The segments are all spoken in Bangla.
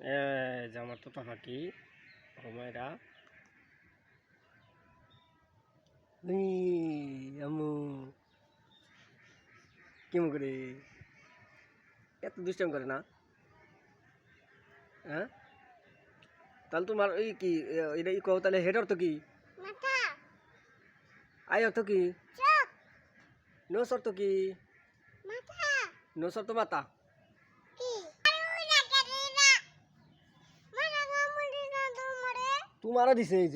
আমার তো পাখি হুমায়রা আম্মু কেমন করে এত দুষ্টাম করে না? হ্যাঁ, তাহলে তোমার ওই কি এটা ই কও, তাহলে হেড অর্থ কি? আই অর্থ কি? নোস অর্থ কি? নোস অর্থ মাথা। তোমারও দিছে এই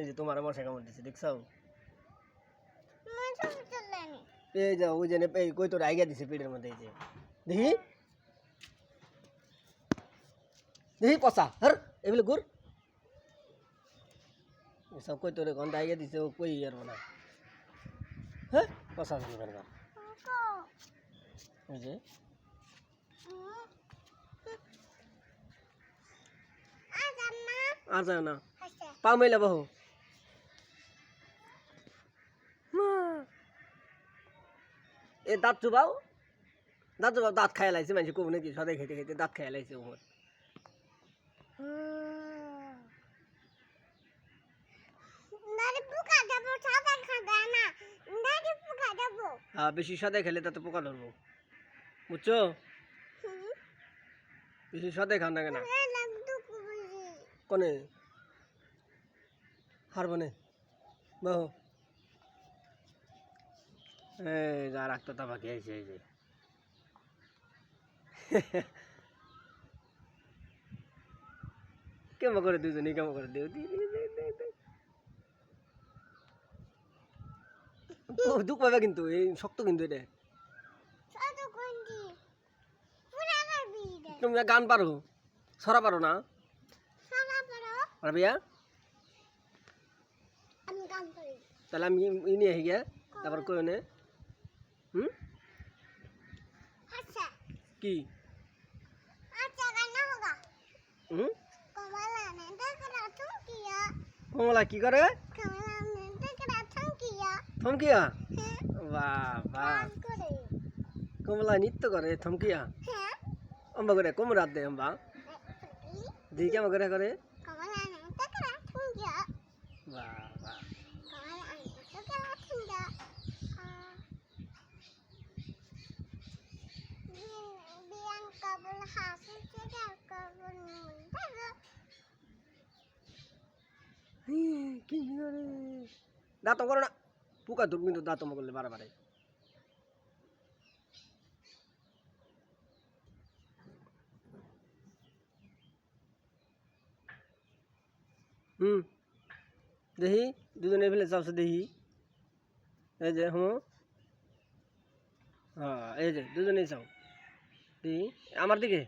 যে তোমার মশা কামড় দিছে, দেখছো? এই যাও ওই জন্য এই কই তোর আইগা দিছে পেটের মধ্যে, এই যে দেখি দেখি পচা হর এগুলো গুড় সব কই তোর গন্ধ আইগা দিছে, ও কই আর না। হ্যাঁ পচা শুনবেন না এই যে আর যাও না, পা মেলা বহু এ দাঁত চুবাও, দাঁত খাই লাইছে মানুষ কব নাকি, সদাই খেতে খেতে দাঁত খাই লাইছে ওমর। হ্যাঁ বেশি সদাই খেলে তাতে পোকা ধরবো, বুঝছো? বেশি সদাই খান না কেনা কনে হারবনে বাহু যা রাখতো তা বাকি আইছে এই যে কেমন করে দুজনই কেমন করে দেও দুঃখ পাবে কিন্তু, এই শক্ত কিন্তু এটা। তুমি গান পারো, ছড়া পারো না? পারবিয়া? তাহলে আমি নিয়ে আসি গিয়া, তারপর কই নে কি কমলা কি করে থমকিয়া? বাবা কমলা নৃত্য করে থমকিয়া? অম্বা করে কম রাত দে অম্বা দিই কেমন করে করে বাবা কি করে দাঁত করো না, পোকা ধরুক কিন্তু দাঁত করলে বারে দেখি দুজনে ফেলে চাপছে দেখি, এই যে হ্যাঁ এই যে দুজনেই চাও দেখি আমার দিকে।